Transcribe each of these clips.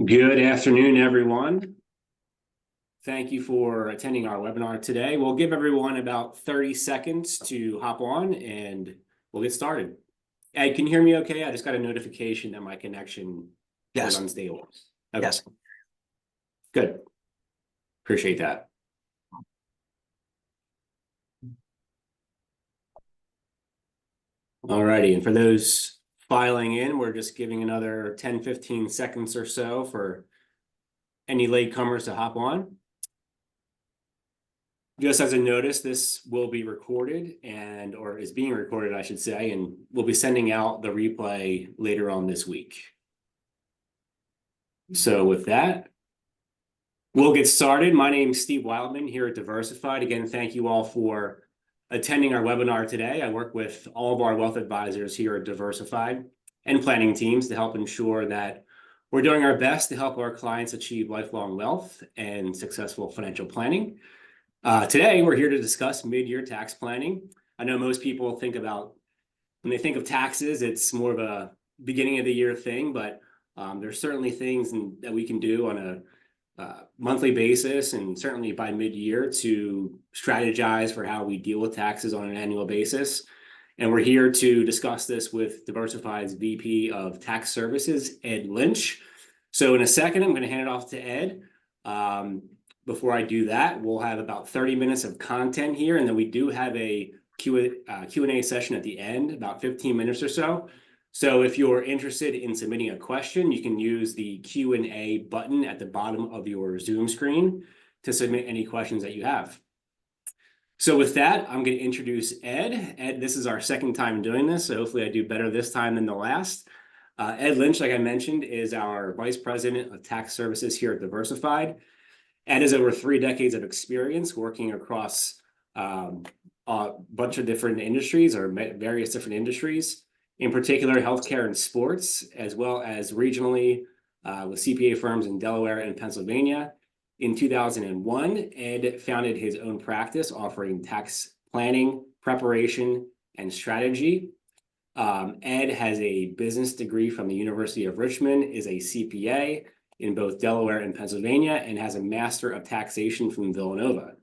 Good afternoon, everyone. Thank you for attending our webinar today. We'll give everyone about 30 seconds to hop on and we'll get started. Ed, can you hear me okay? I just got a notification that my connection was Yes. unstable. Okay. Yes. Good. Appreciate that. All righty. And for those filing in, we're just giving another 10, 15 seconds or so for any latecomers to hop on. Just as a notice, this will be recorded or is being recorded, I should say, and we'll be sending out the replay later on this week. So with that, we'll get started. My name is Steve Wildman here at Diversified. Again, thank you all for attending our webinar today. I work with all of our wealth advisors here at Diversified and planning teams to help ensure that we're doing our best to help our clients achieve lifelong wealth and successful financial planning. Today, we're here to discuss mid-year tax planning. I know most people think about, when they think of taxes, it's more of a beginning of the year thing, but there's certainly things that we can do on a monthly basis and certainly by mid-year to strategize for how we deal with taxes on an annual basis. And we're here to discuss this with Diversified's VP of Tax Services, Ed Lynch. So in a second, I'm going to hand it off to Ed. Before I do that, we'll have about 30 minutes of content here, and then we do have a Q&A session at the end, about 15 minutes or so. So if you're interested in submitting a question, you can use the Q&A button at the bottom of your Zoom screen to submit any questions that you have. So with that, I'm going to introduce Ed. Ed, this is our second time doing this, so hopefully I do better this time than the last. Ed Lynch, like I mentioned, is our Vice President of Tax Services here at Diversified. Ed has over 3 decades of experience working across a bunch of different industries or various different industries, in particular healthcare and sports, as well as regionally with CPA firms in Delaware and Pennsylvania. In 2001, Ed founded his own practice offering tax planning, preparation, and strategy. Ed has a business degree from the University of Richmond, is a CPA in both Delaware and Pennsylvania, and has a Master of Taxation from Villanova.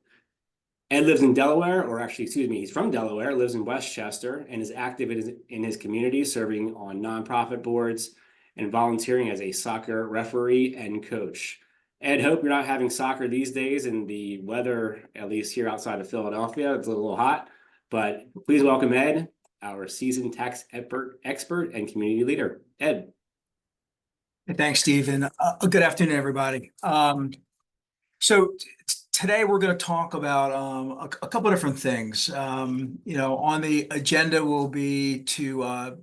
Ed lives in Delaware, or actually, excuse me, he's from Delaware, lives in Westchester, and is active in his community, serving on nonprofit boards and volunteering as a soccer referee and coach. Ed, hope you're not having soccer these days, and the weather, at least here outside of Philadelphia, it's a little hot, but please welcome Ed, our seasoned tax expert and community leader. Ed. Thanks, Steve, and good afternoon, everybody. So today we're going to talk about a couple of different things. On the agenda will be to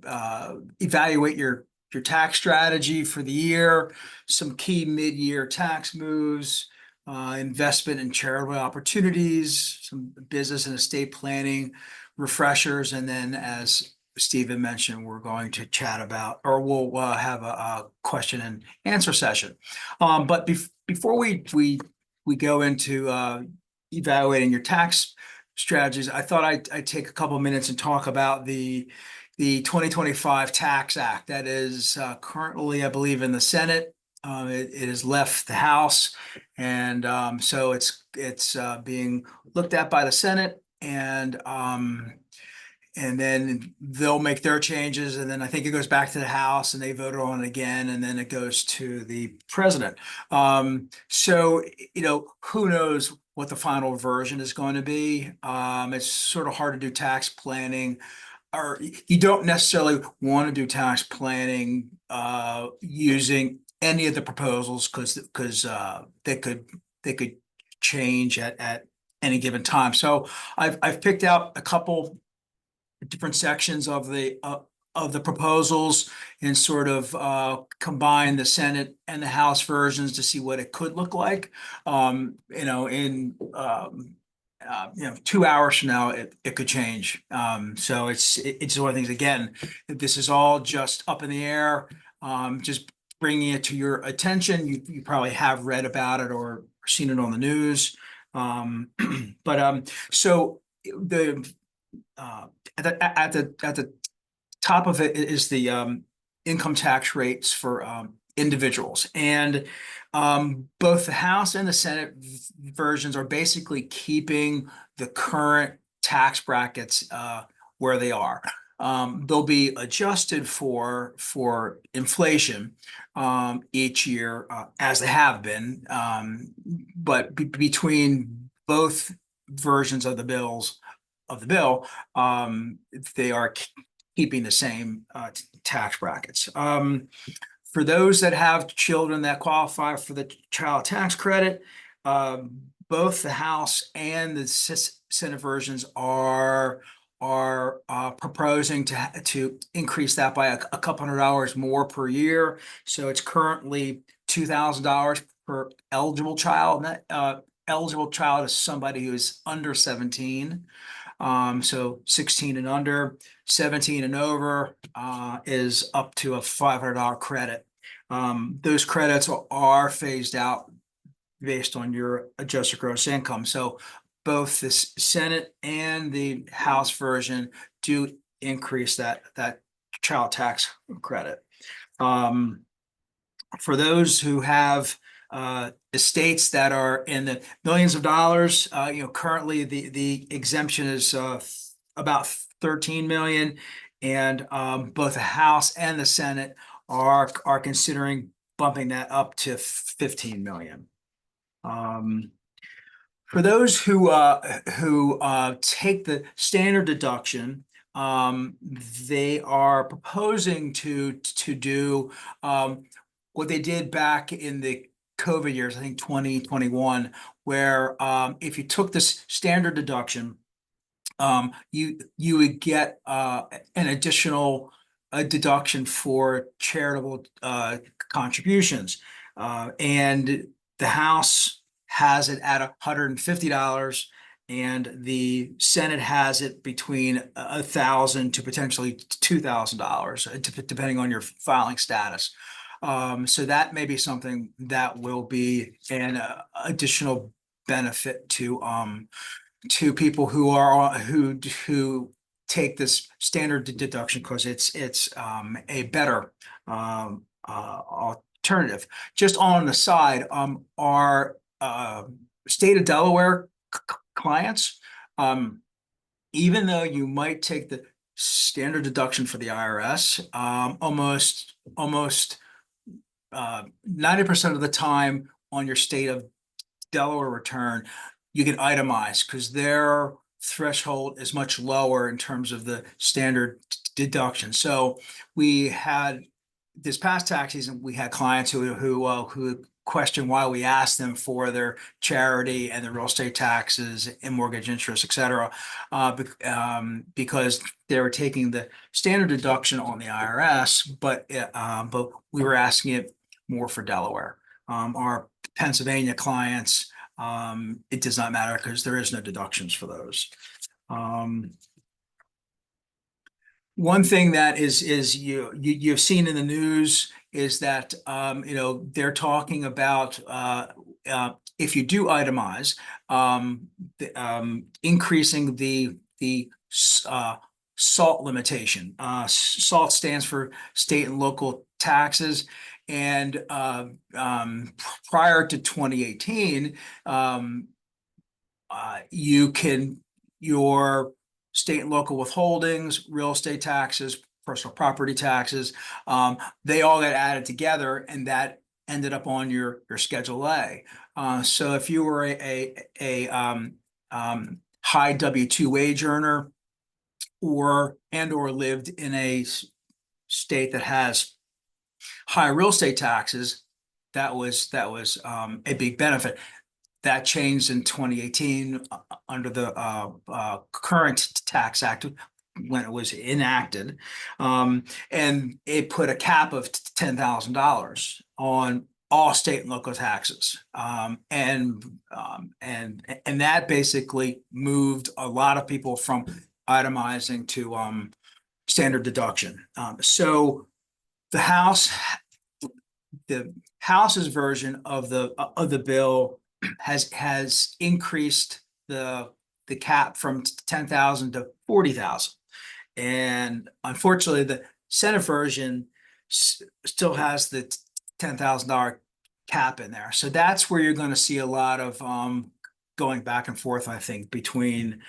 evaluate your tax strategy for the year, some key mid-year tax moves, investment and charitable opportunities, some business and estate planning refreshers, and then as Stephen mentioned, we're going to chat about, or we'll have a question and answer session. But before we go into evaluating your tax strategies, I thought I'd take a couple of minutes and talk about the 2025 Tax Act that is currently, I believe, in the Senate. It has left the House, and so it's being looked at by the Senate, and then they'll make their changes, and then I think it goes back to the House, and they vote on it again, and then it goes to the president. So who knows what the final version is going to be? It's sort of hard to do tax planning, or you don't necessarily want to do tax planning using any of the proposals because they could change at any given time. So I've picked out a couple different sections of the proposals and sort of combine the Senate and the House versions to see what it could look like. In 2 hours from now, it could change. So it's one of the things, again, this is all just up in the air, just bringing it to your attention. You probably have read about it or seen it on the news. So the at the top of it is the income tax rates for individuals. And both the House and the Senate versions are basically keeping the current tax brackets where they are. They'll be adjusted for inflation each year, as they have been. But between both versions of the bill, they are keeping the same tax brackets. For those that have children that qualify for the child tax credit, both the House and the Senate versions are proposing to increase that by a couple $100 more per year. So it's currently $2,000 per eligible child. And that eligible child is somebody who is under 17. So 16 and under, 17 and over is up to a $500 credit. Those credits are phased out based on your adjusted gross income. So both the Senate and the House version do increase that child tax credit. For those who have estates that are in the millions of dollars, currently the exemption is about 13 million, and both the House and the Senate are considering bumping that up to 15 million. For those who take the standard deduction, they are proposing to do what they did back in the COVID years, I think 2021, where if you took this standard deduction, you would get an additional deduction for charitable contributions, and the House has it at $150, and the Senate has it between $1,000 to potentially $2,000, depending on your filing status. So that may be something that will be an additional benefit to people who take this standard deduction, because it's a better alternative. Just on the side, our state of Delaware clients, even though you might take the standard deduction for the IRS, almost 90% of the time on your state of Delaware return, you can itemize, because their threshold is much lower in terms of the standard deduction. So we had this past tax season, we had clients who questioned why we asked them for their charity and their real estate taxes and mortgage interest, et cetera, because they were taking the standard deduction on the IRS, but we were asking it more for Delaware. Our Pennsylvania clients, it does not matter, because there is no deductions for those. One thing that you've seen in the news is that they're talking about if you do itemize, increasing the SALT limitation. SALT stands for state and local taxes, and prior to 2018, your state and local withholdings, real estate taxes, personal property taxes, they all got added together, and that ended up on your Schedule A. So if you were a high W-2 wage earner, or lived in a state that has high real estate taxes, that was a big benefit. That changed in 2018 under the current tax act when it was enacted, and it put a cap of $10,000 on all state and local taxes, and that basically moved a lot of people from itemizing to standard deduction. So the House's version of the bill has increased the cap from 10,000 to 40,000, and unfortunately the Senate version still has the $10,000 cap in there. So that's where you're going to see a lot of going back and forth, I think, between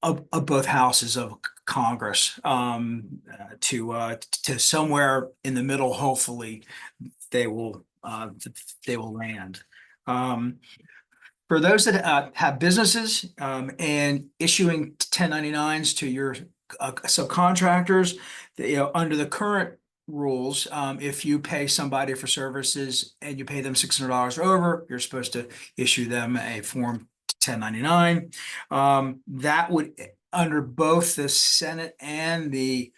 of both houses of Congress to somewhere in the middle. Hopefully, they will land. For those that have businesses and issuing 1099s to your subcontractors, under the current rules, if you pay somebody for services and you pay them $600 or over, you're supposed to issue them a Form 1099. That would, under both the Senate and the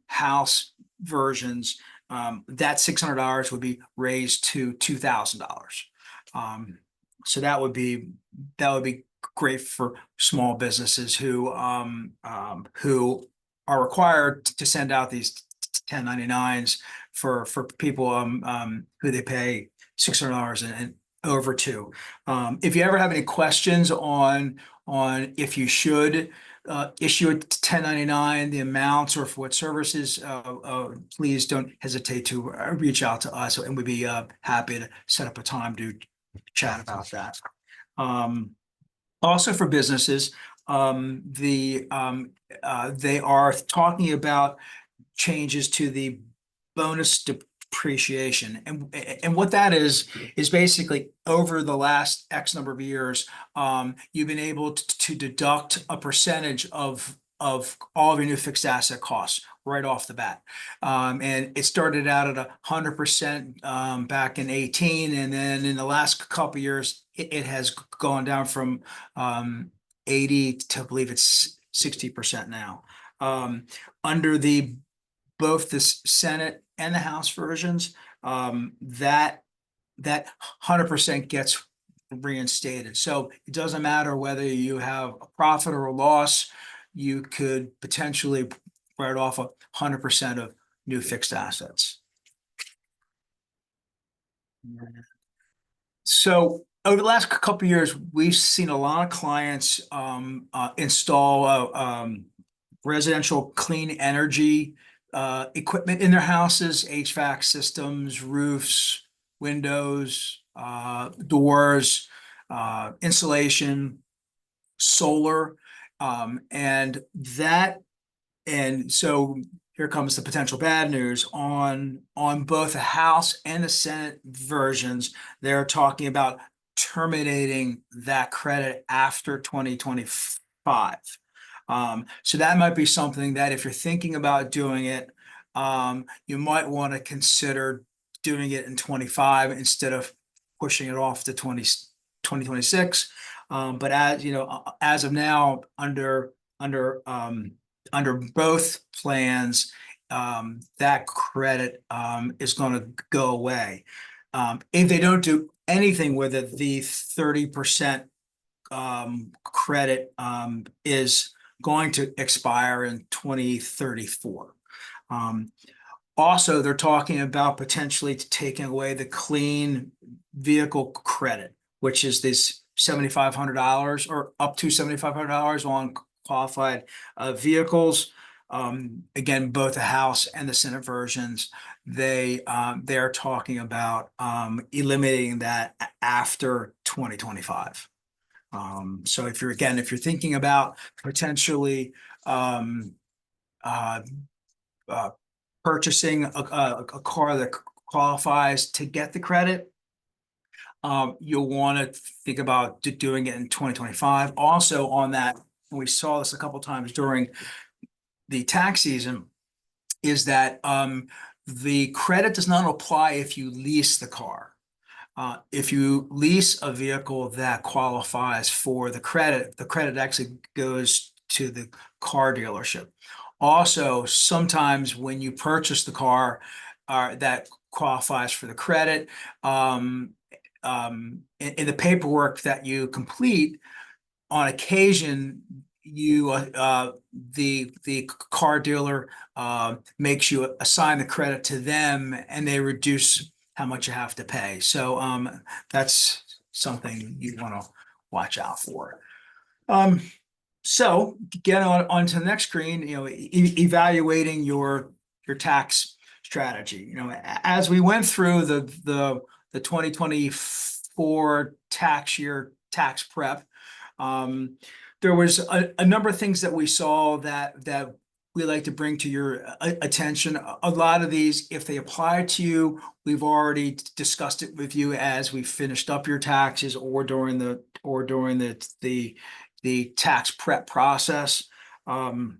House versions, that $600 would be raised to $2,000. So that would be great for small businesses who are required to send out these 1099s for people who they pay $600 and over to. If you ever have any questions on if you should issue a 1099, the amounts, or for what services, please don't hesitate to reach out to us, and we'd be happy to set up a time to chat about that. Also for businesses, they are talking about changes to the bonus depreciation, and what that is basically, over the last X number of years, you've been able to deduct a percentage of all of your new fixed asset costs right off the bat. And it started out at 100% back in 18, and then in the last couple of years, it has gone down from 80 to, I believe it's 60% now. Under both the Senate and the House versions, that 100% gets reinstated. So it doesn't matter whether you have a profit or a loss, you could potentially write off 100% of new fixed assets. So over the last couple of years, we've seen a lot of clients install residential clean energy equipment in their houses: HVAC systems, roofs, windows, doors, insulation, solar, and so here comes the potential bad news. On both the House and the Senate versions, they're talking about terminating that credit after 2025. So that might be something that, if you're thinking about doing it, you might want to consider doing it in 25 instead of pushing it off to 2026. But as of now, under both plans, that credit is going to go away. If they don't do anything with it, the 30% credit is going to expire in 2034. Also, they're talking about potentially taking away the clean vehicle credit, which is this $7,500 or up to $7,500 on qualified vehicles. Again, both the House and the Senate versions, they're talking about eliminating that after 2025. So if you're thinking about potentially purchasing a car that qualifies to get the credit, you'll want to think about doing it in 2025. Also on that, and we saw this a couple of times during the tax season, is that the credit does not apply if you lease the car. If you lease a vehicle that qualifies for the credit actually goes to the car dealership. Also, sometimes when you purchase the car that qualifies for the credit, in the paperwork that you complete, on occasion, the car dealer makes you assign the credit to them, and they reduce how much you have to pay. So that's something you want to watch out for. So get on to the next screen. Evaluating your tax strategy. As we went through the 2024 tax year tax prep, there was a number of things that we saw that we like to bring to your attention. A lot of these, if they apply to you, we've already discussed it with you as we finished up your taxes or during the tax prep process. One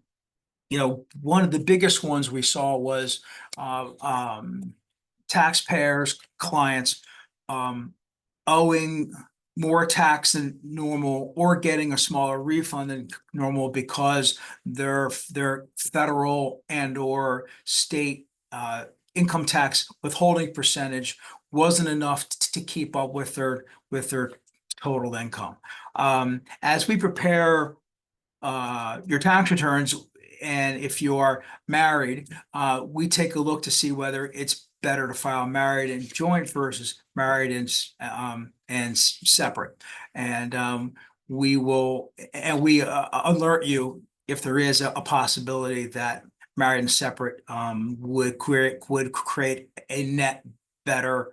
of the biggest ones we saw was taxpayers, clients owing more tax than normal or getting a smaller refund than normal because their federal and or state income tax withholding percentage wasn't enough to keep up with their total income. As we prepare your tax returns, and if you are married, we take a look to see whether it's better to file married and joint versus married and separate. And we alert you if there is a possibility that married and separate would create a net better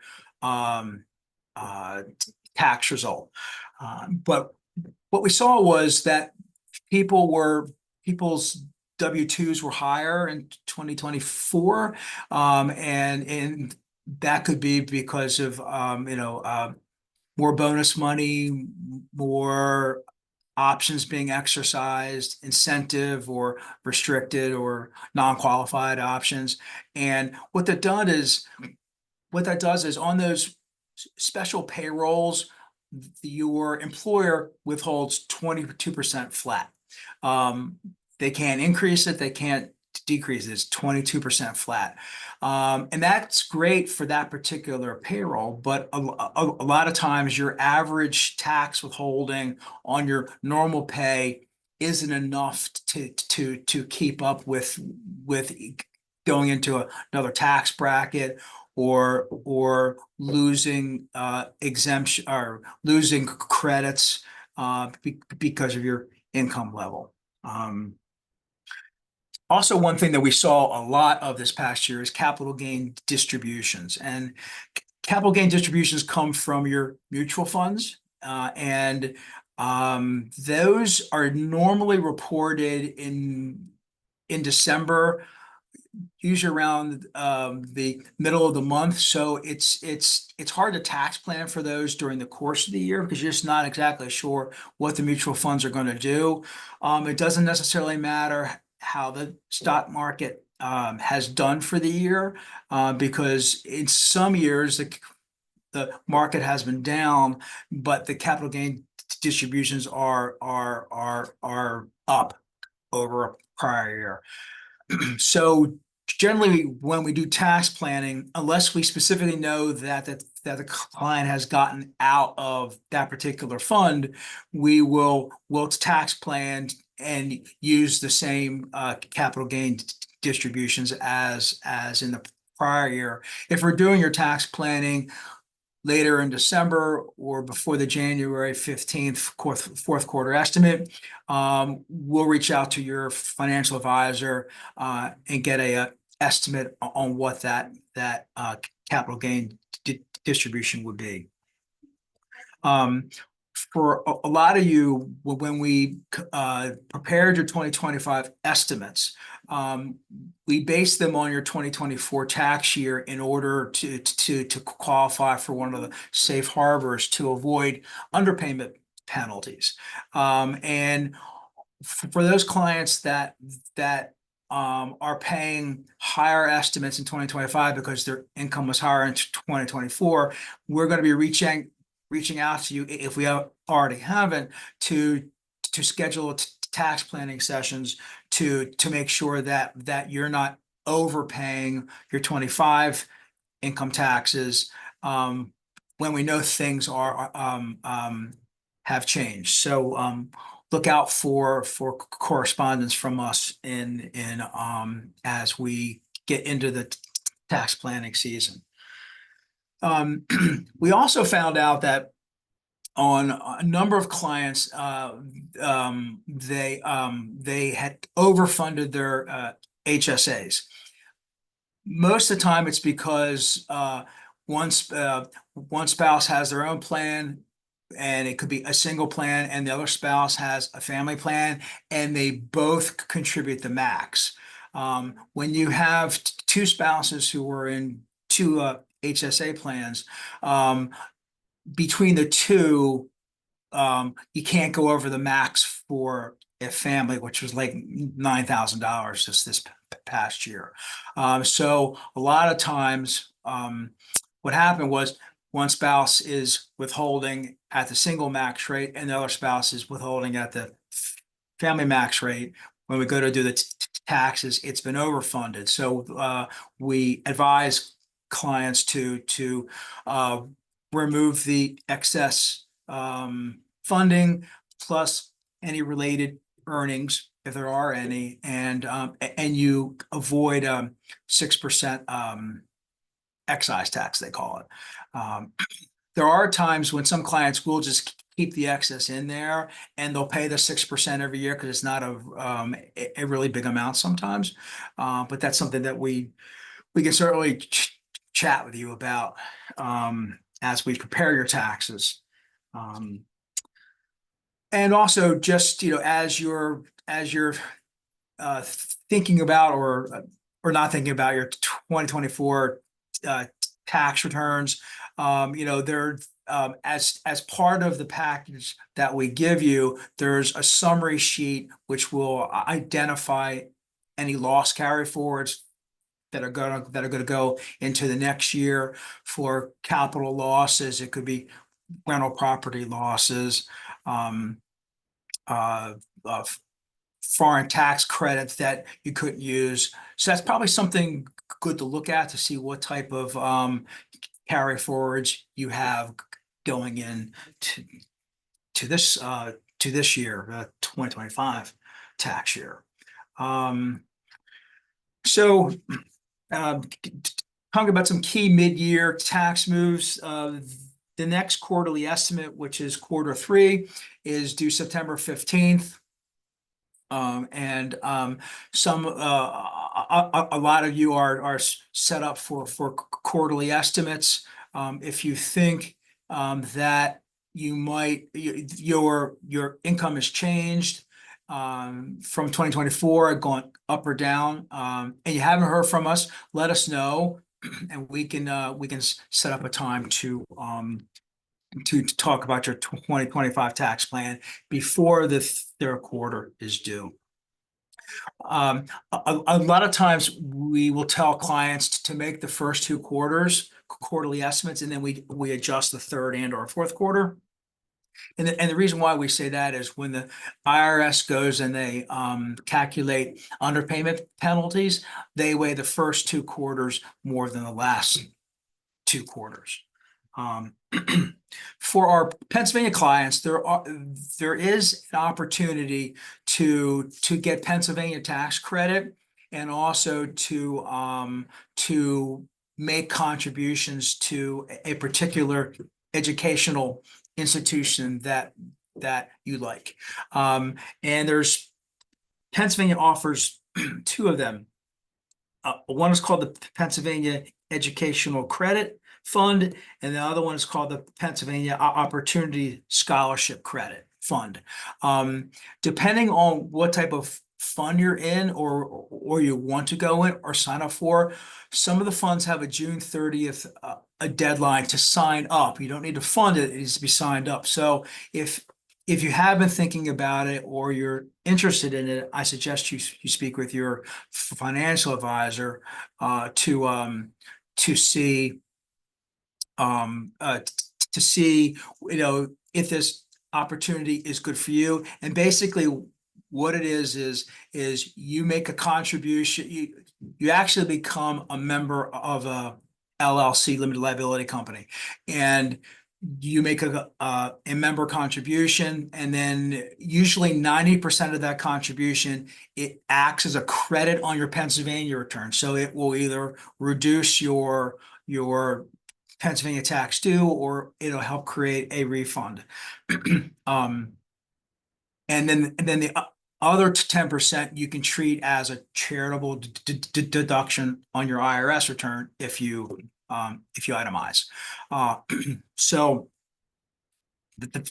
tax result. But what we saw was that people's W-2s were higher in 2024, and that could be because of more bonus money, more options being exercised, incentive or restricted or non-qualified options. And what that does is on those special payrolls, your employer withholds 22% flat. They can't increase it, they can't decrease it. It's 22% flat. And that's great for that particular payroll, but a lot of times your average tax withholding on your normal pay isn't enough to keep up with going into another tax bracket or losing exemption or losing credits because of your income level. Also, one thing that we saw a lot of this past year is capital gain distributions. And capital gain distributions come from your mutual funds. And those are normally reported in December, usually around the middle of the month. So it's hard to tax plan for those during the course of the year because you're just not exactly sure what the mutual funds are going to do. It doesn't necessarily matter how the stock market has done for the year because in some years the market has been down, but the capital gain distributions are up over a prior year. So generally, when we do tax planning, unless we specifically know that the client has gotten out of that particular fund, we'll tax plan and use the same capital gain distributions as in the prior year. If we're doing your tax planning later in December or before the January 15th fourth quarter estimate, we'll reach out to your financial advisor and get a estimate on what that capital gain distribution would be. For a lot of you, when we prepared your 2025 estimates, we based them on your 2024 tax year in order to qualify for one of the safe harbors to avoid underpayment penalties. And for those clients that are paying higher estimates in 2025 because their income was higher in 2024, we're going to be reaching out to you, if we already haven't, to schedule tax planning sessions to make sure that you're not overpaying your 25 income taxes when we know things have changed. So look out for correspondence from us in as we get into the tax planning season. We also found out that on a number of clients, they had overfunded their HSAs. Most of the time, it's because one spouse has their own plan, and it could be a single plan, and the other spouse has a family plan, and they both contribute the max. When you have two spouses who are in two HSA plans, um, between the two, you can't go over the max for a family, which was like $9,000 just this past year. So a lot of times, what happened was one spouse is withholding at the single max rate, and the other spouse is withholding at the family max rate. When we go to do the taxes, it's been overfunded. So we advise clients to uh, remove the excess funding plus any related earnings, if there are any, and you avoid 6% excise tax, they call it. There are times when some clients will just keep the excess in there, and they'll pay the 6% every year because it's not a really big amount sometimes. But that's something that we can certainly chat with you about as we prepare your taxes. And also just, as you're uh, thinking about or not thinking about your 2024 tax returns, there as part of the package that we give you, there's a summary sheet which will identify any loss carry forwards that are gonna go into the next year for capital losses. It could be rental property losses, um, uh, foreign tax credits that you couldn't use. So that's probably something good to look at to see what type of carry forwards you have going in to this year, 2025 tax year. So talking about some key mid-year tax moves. The next quarterly estimate, which is quarter three, is due September 15th. And some a lot of you are set up for quarterly estimates. If you think that your income has changed from 2024, gone up or down, and you haven't heard from us, let us know, and we can set up a time to talk about your 2025 tax plan before the third quarter is due. A lot of times we will tell clients to make the first two quarters quarterly estimates, and then we adjust the third and or fourth quarter. And the reason why we say that is when the IRS goes and they calculate underpayment penalties, they weigh the first two quarters more than the last two quarters. For our Pennsylvania clients, there is an opportunity to get Pennsylvania tax credit, and also to make contributions to a particular educational institution that you like. And there's Pennsylvania offers two of them. One is called the Pennsylvania Educational Credit Fund, and the other one is called the Pennsylvania Opportunity Scholarship Credit Fund. Depending on what type of fund you're in or you want to go in or sign up for, some of the funds have a June 30th a deadline to sign up. You don't need to fund it, it needs to be signed up. So if you have been thinking about it or you're interested in it, I suggest you speak with your financial advisor to see if this opportunity is good for you. And basically what it is you make a contribution. You actually become a member of a LLC, limited liability company, and you make a member contribution, and then usually 90% of that contribution, it acts as a credit on your Pennsylvania return. So it will either reduce your Pennsylvania tax due, or it'll help create a refund. And then other 10% you can treat as a charitable deduction on your IRS return if you itemize. So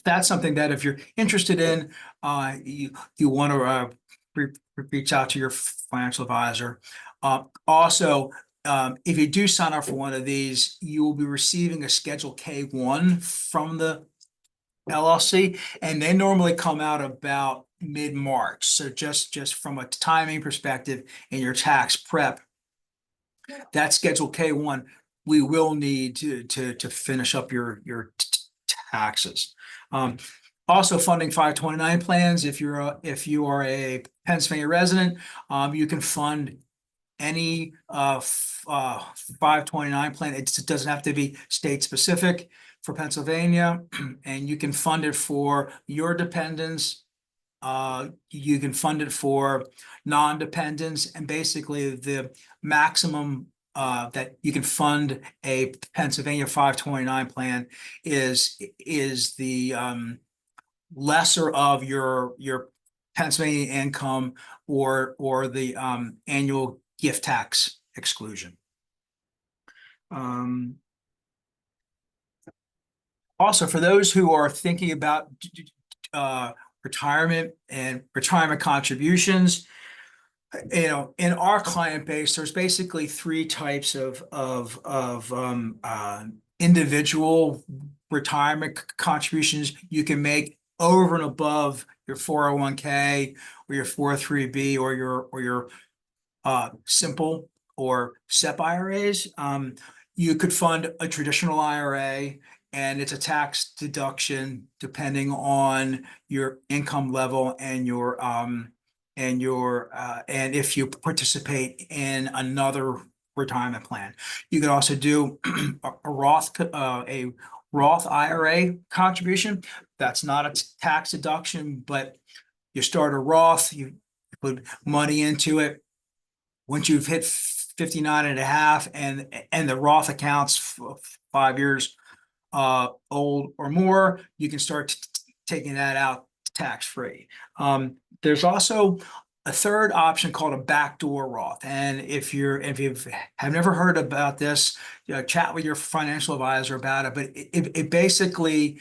that's something that if you're interested in, you want to reach out to your financial advisor. Also, if you do sign up for one of these, you will be receiving a Schedule K-1 from the LLC, and they normally come out about mid-March. So just from a timing perspective in your tax prep, that Schedule K-1 we will need to finish up your taxes. Also funding 529 plans. If you are a Pennsylvania resident, you can fund any 529 plan. It doesn't have to be state specific for Pennsylvania, and you can fund it for your dependents. You can fund it for non-dependents, and basically the maximum that you can fund a Pennsylvania 529 plan is the lesser of your Pennsylvania income or the annual gift tax exclusion. Also, for those who are thinking about retirement and retirement contributions, in our client base, there's basically three types of individual retirement contributions you can make over and above your 401k or your 403b or your simple or SEP IRAs. You could fund a traditional IRA, and it's a tax deduction depending on your income level and and if you participate in another retirement plan. You could also do a Roth IRA contribution. That's not a tax deduction, but you start a Roth, you put money into it. Once you've hit 59 and a half and the Roth accounts 5 years old or more, you can start taking that out tax-free. There's also a third option called a backdoor Roth. And if you have never heard about this, chat with your financial advisor about it. But it basically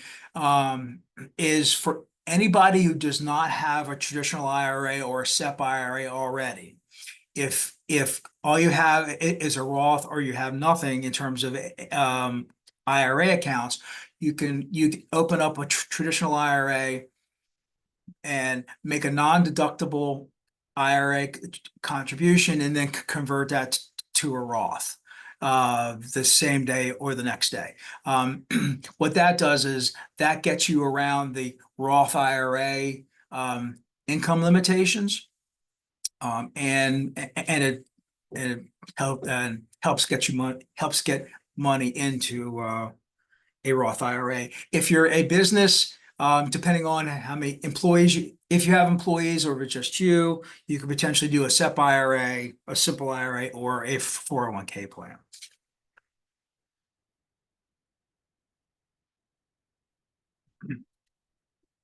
is for anybody who does not have a traditional IRA or a SEP IRA already. If all you have is a Roth or you have nothing in terms of IRA accounts, you can open up a traditional IRA and make a non-deductible IRA contribution and then convert that to a Roth the same day or the next day. What that does is that gets you around the Roth IRA income limitations, and it helps get money into a Roth IRA. If you're a business, depending on how many employees if you have employees or if it's just you could potentially do a SEP IRA, a simple IRA, or a 401k plan.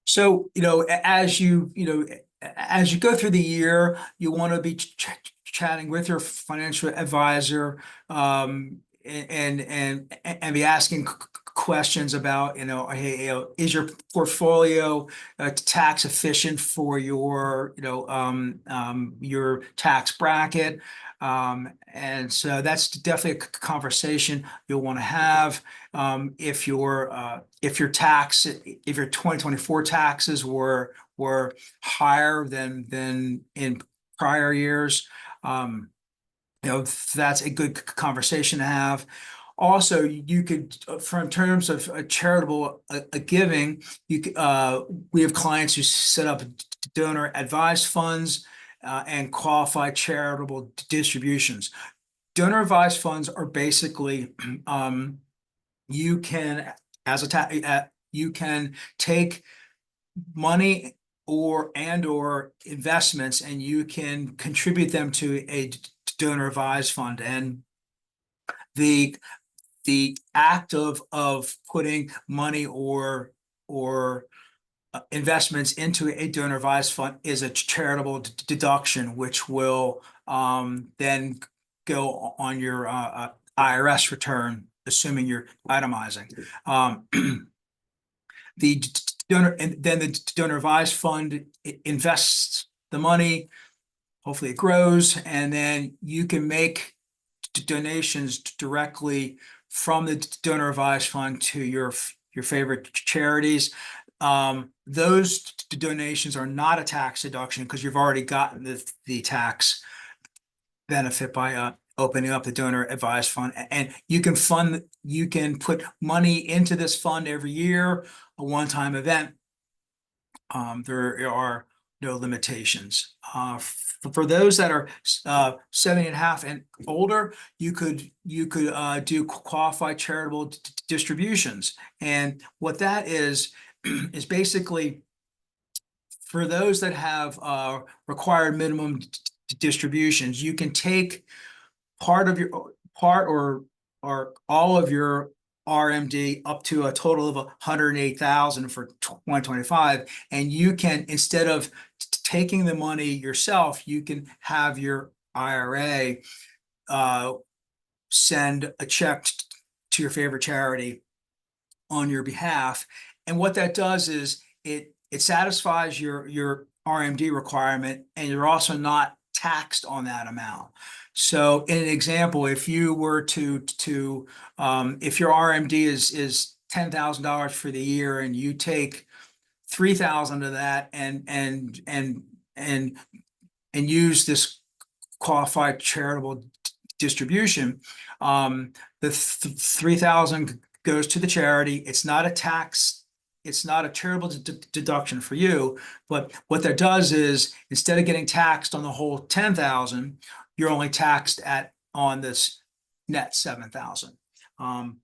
So, as you go through the year, you want to be chatting with your financial advisor, and be asking questions about, hey, is your portfolio tax efficient for your tax bracket? And so that's definitely a conversation you'll want to have. If your 2024 taxes were higher than in prior years, that's a good conversation to have. Also, you could, in terms of charitable giving, we have clients who set up donor advised funds and qualified charitable distributions. Donor advised funds are basically you can take money or investments, and you can contribute them to a donor advised fund, and the act of putting money or investments into a donor advised fund is a charitable deduction, which will then go on your IRS return, assuming you're itemizing. The donor and then the donor advised fund invests the money. Hopefully it grows, and then you can make donations directly from the donor advised fund to your favorite charities. Those donations are not a tax deduction because you've already gotten the tax benefit by opening up the donor advised fund, and you can put money into this fund every year, a one-time event. There are no limitations. For those that are 70 and a half and older, you could do qualified charitable distributions. And what that is basically for those that have required minimum distributions, you can take part or all of your RMD up to a total of 108,000 for 2025, and you can, instead of taking the money yourself, you can have your IRA send a check to your favorite charity on your behalf. And what that does is it satisfies your RMD requirement, and you're also not taxed on that amount. So in an example, if you were to if your RMD is $10,000 for the year, and you take 3,000 of that and use this qualified charitable distribution, the 3,000 goes to the charity. It's not a tax. It's not a charitable deduction for you, but what that does is, instead of getting taxed on the whole 10,000, you're only taxed on this net 7,000.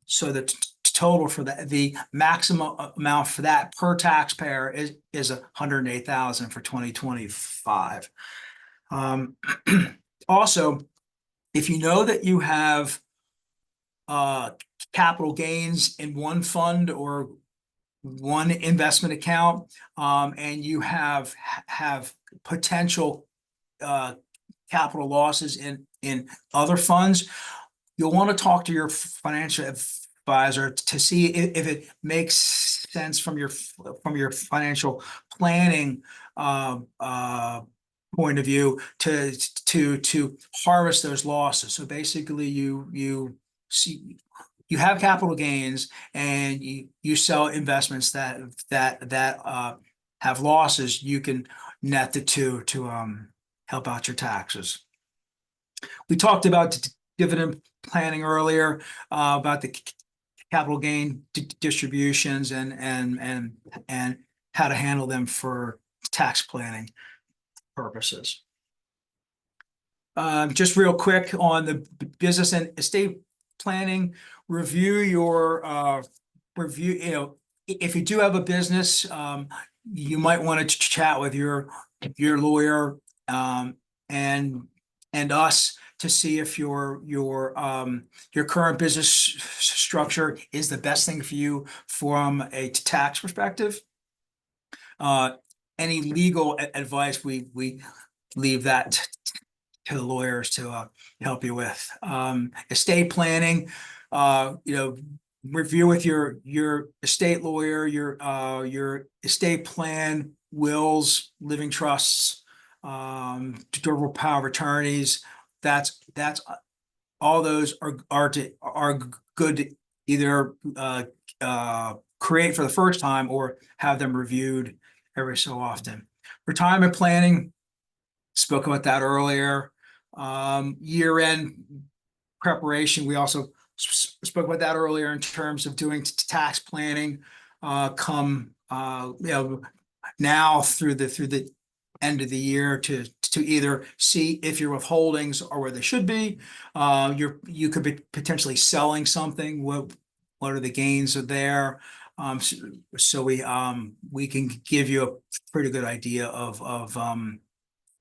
So the total for the maximum amount for that per taxpayer is 108,000 for 2025. Also, if you know that you have capital gains in one fund or one investment account, and you have potential capital losses in other funds, you'll want to talk to your financial advisor to see if it makes sense from your financial planning point of view to harvest those losses. So basically, you have capital gains, and you sell investments that have losses. You can net the two to help out your taxes. We talked about dividend planning earlier, about the capital gain distributions and how to handle them for tax planning purposes. Just real quick on the business and estate planning, review your if you do have a business, you might want to chat with your lawyer and us to see if your current business structure is the best thing for you from a tax perspective. Any legal advice, we leave that to the lawyers to help you with. Estate planning, review with your estate lawyer, your estate plan, wills, living trusts, durable power of attorneys. That's all those are good to either create for the first time or have them reviewed every so often. Retirement planning, spoke about that earlier. Year-end preparation, we also spoke about that earlier in terms of doing tax planning. Come now through the end of the year to either see if your withholdings are where they should be. You could be potentially selling something. What are the gains are there? So we can give you a pretty good idea of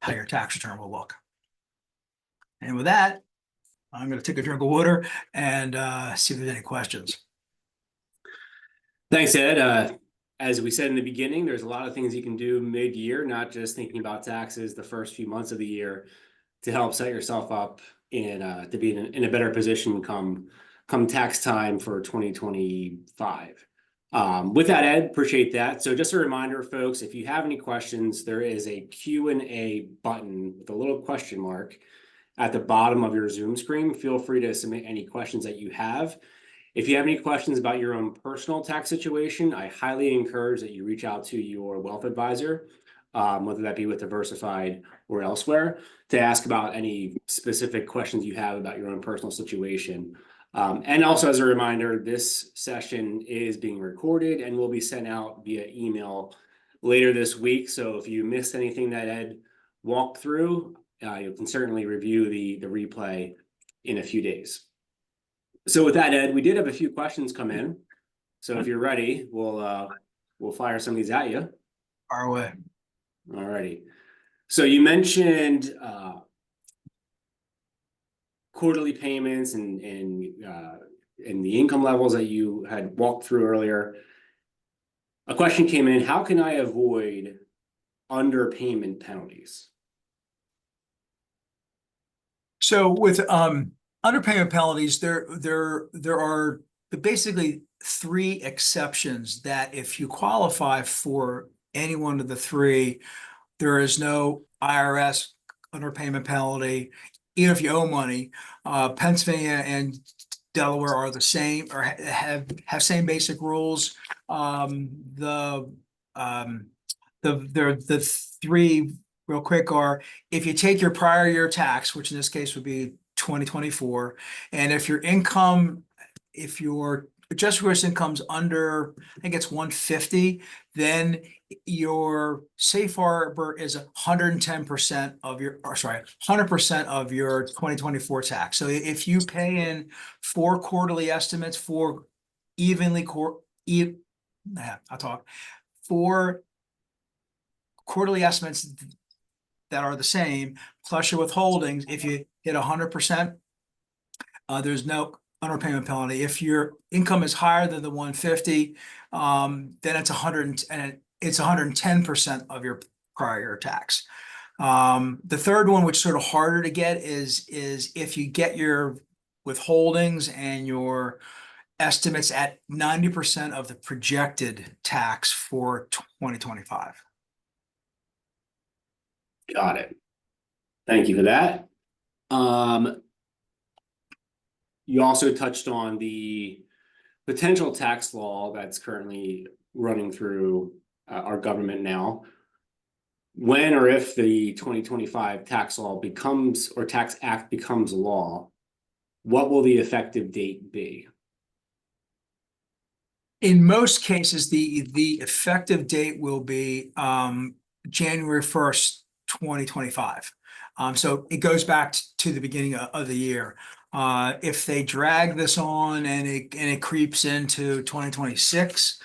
how your tax return will look. And with that, I'm going to take a drink of water and see if there's any questions. Thanks, Ed. as we said in the beginning, there's a lot of things you can do mid-year, not just thinking about taxes the first few months of the year to help set yourself up to be in a better position come tax time for 2025. With that, Ed, appreciate that. So just a reminder, folks, if you have any questions, there is a Q&A button with a little question mark at the bottom of your Zoom screen. Feel free to submit any questions that you have. If you have any questions about your own personal tax situation, I highly encourage that you reach out to your wealth advisor, whether that be with Diversified or elsewhere, to ask about any specific questions you have about your own personal situation. And also, as a reminder, this session is being recorded and will be sent out via email later this week. So if you missed anything that Ed walked through, you can certainly review the replay in a few days. So with that, Ed, we did have a few questions come in. So if you're ready, we'll fire some of these at you. Far away. All righty. So you mentioned quarterly payments and the income levels that you had walked through earlier. A question came in: how can I avoid underpayment penalties? So with underpayment penalties, there are basically three exceptions that if you qualify for any one of the three, there is no IRS underpayment penalty, even if you owe money. Pennsylvania and Delaware are the same or have same basic rules. The three real quick are: if you take your prior year tax, which in this case would be 2024, and if your adjusted gross income's under, I think it's 150, then your safe harbor is 110% of your, or sorry, 100% of your 2024 tax. So if you pay in four quarterly estimates for four quarterly estimates that are the same, plus your withholdings, if you hit 100%, there's no underpayment penalty. If your income is higher than the 150, then it's 110% of your prior year tax. The third one, which is sort of harder to get, is if you get your withholdings and your estimates at 90% of the projected tax for 2025. Got it. Thank you for that. You also touched on the potential tax law that's currently running through our government now. When or if the 2025 tax law becomes, or Tax Act becomes law, what will the effective date be? In most cases, the effective date will be January 1st, 2025. So it goes back to the beginning of the year. If they drag this on and it creeps into 2026,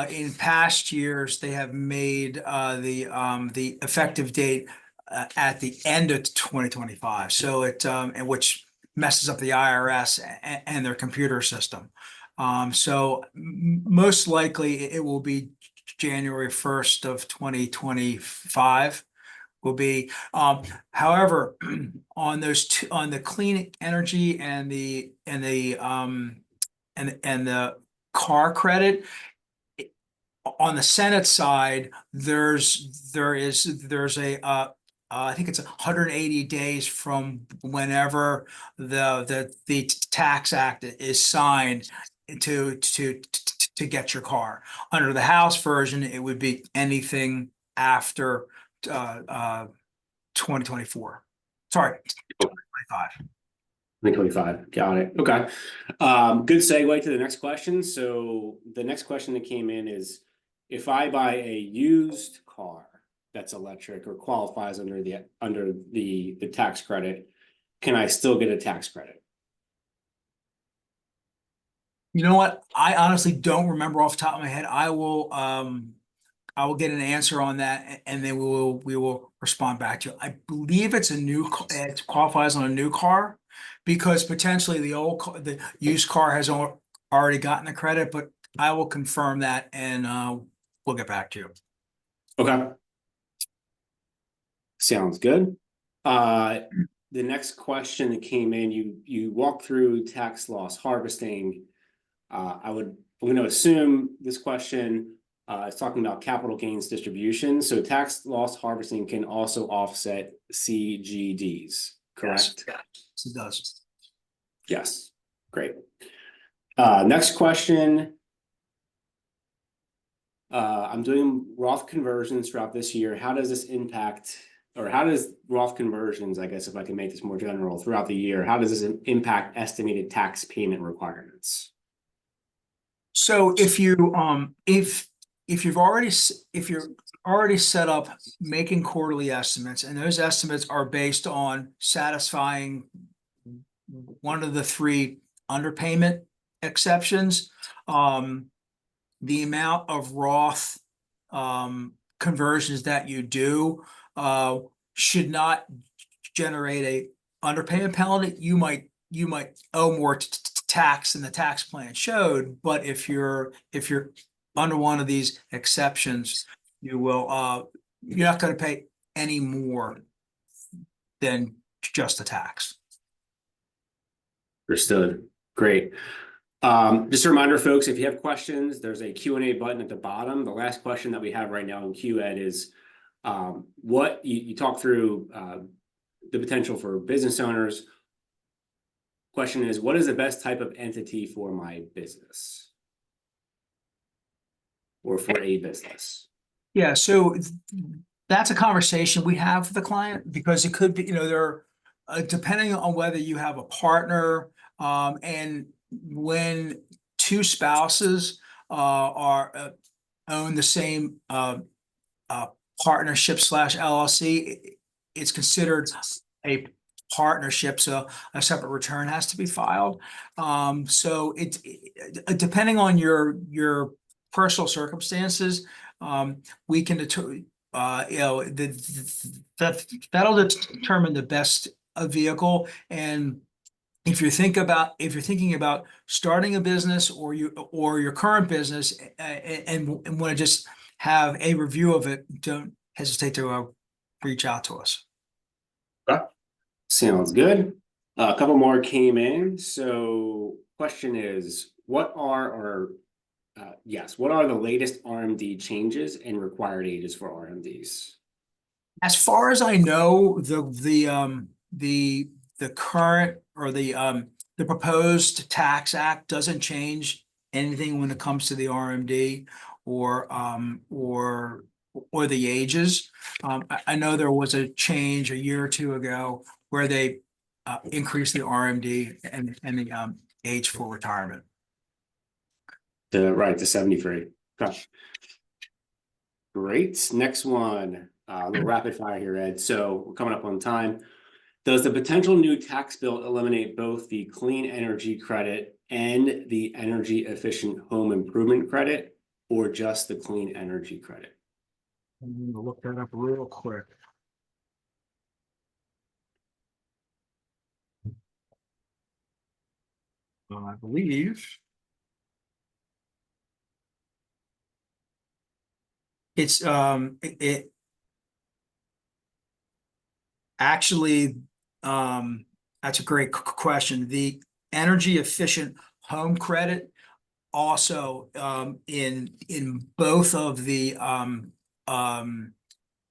in past years they have made the effective date at the end of 2025. So and which messes up the IRS and their computer system. So most likely it will be January 1st of 2025 will be. However, on the clean energy and the car credit, on the Senate side, there's a I think it's 180 days from whenever the Tax Act is signed to get your car. Under the House version, it would be anything after 2024. Sorry, 2025. 2025. Got it. Okay. Good segue to the next question. So the next question that came in is, if I buy a used car that's electric or qualifies under the tax credit, can I still get a tax credit? You know what? I honestly don't remember off the top of my head. I will get an answer on that, and then we will respond back to you. I believe it's it qualifies on a new car, because potentially the used car has already gotten the credit, but I will confirm that and we'll get back to you. Okay. Sounds good. The next question that came in, you walked through tax loss harvesting. I'm going to assume this question is talking about capital gains distribution. So tax loss harvesting can also offset CGDs, correct? Yes, it does. Yes, great. Next question. I'm doing Roth conversions throughout this year. How does this impact, or how does Roth conversions, I guess if I can make this more general, throughout the year, how does this impact estimated tax payment requirements? So if you're already set up making quarterly estimates, and those estimates are based on satisfying one of the three underpayment exceptions, the amount of Roth conversions that you do should not generate a underpayment penalty. You might owe more tax than the tax plan showed, but if you're under one of these exceptions, you will you're not going to pay any more than just the tax. Understood. Great. Just a reminder, folks, if you have questions, there's a Q&A button at the bottom. The last question that we have right now in QEd is what you talk through the potential for business owners. Question is, what is the best type of entity for my business or for a business? Yeah, so that's a conversation we have with the client, because it could be, there depending on whether you have a partner, and when two spouses are own the same partnership / LLC, it's considered a partnership, so a separate return has to be filed. So it depending on your personal circumstances, we can that'll determine the best vehicle. And if you're thinking about starting a business, or your current business, and want to just have a review of it, don't hesitate to reach out to us. Sounds good. A couple more came in. So question is, what are the latest RMD changes and required ages for RMDs? As far as I know, the current, or the proposed tax act doesn't change anything when it comes to the RMD or the ages. I know there was a change a year or two ago where they increased the RMD and the age for retirement. To 73. Okay. Great. Next one. A little rapid fire here, Ed. So we're coming up on time. Does the potential new tax bill eliminate both the clean energy credit and the energy efficient home improvement credit, or just the clean energy credit? I'm going to look that up real quick. I believe it's it actually, that's a great question. The energy efficient home credit also, in both of the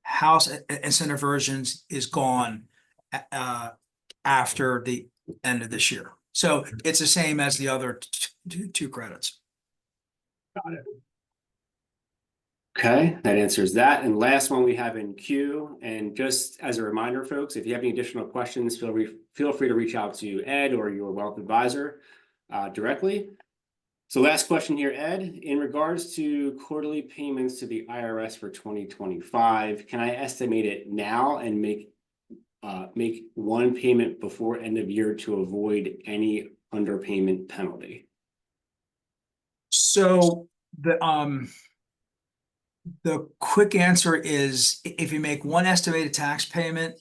House and Senate versions, is gone after the end of this year. So it's the same as the other two credits. Got it. Okay, that answers that. And last one we have in queue. And just as a reminder, folks, if you have any additional questions, feel free to reach out to Ed or your wealth advisor directly. So last question here, Ed, in regards to quarterly payments to the IRS for 2025, can I estimate it now and make one payment before end of year to avoid any underpayment penalty? So the quick answer is, if you make one estimated tax payment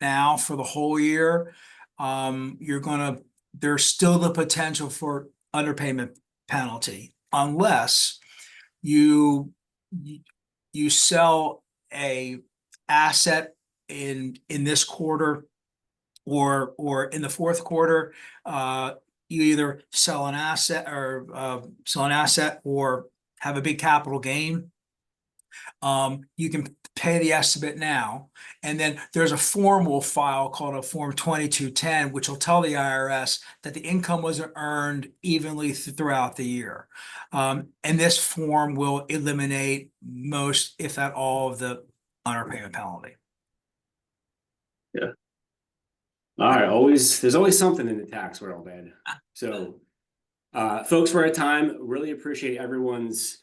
now for the whole year, there's still the potential for underpayment penalty, unless you you sell a asset in this quarter or in the fourth quarter, you either sell an asset or have a big capital gain. You can pay the estimate now, and then there's a form we'll file called a Form 2210, which will tell the IRS that the income wasn't earned evenly throughout the year. And this form will eliminate most, if not all, of the underpayment penalty. Yeah. All right. There's always something in the tax world, Ed. So, folks, for our time, really appreciate everyone's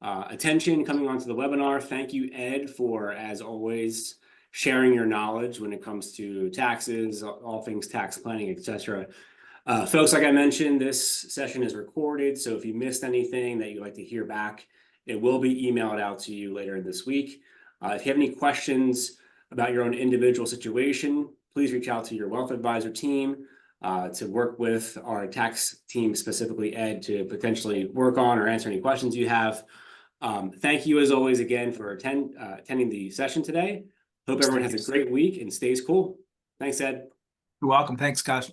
attention coming onto the webinar. Thank you, Ed, for, as always, sharing your knowledge when it comes to taxes, all things tax planning, etc. Folks, like I mentioned, this session is recorded, so if you missed anything that you'd like to hear back, it will be emailed out to you later this week. If you have any questions about your own individual situation, please reach out to your wealth advisor team to work with our tax team, specifically Ed, to potentially work on or answer any questions you have. Thank you, as always, again for attending the session today. Hope everyone has a great week and stays cool. Thanks, Ed. You're welcome. Thanks, guys.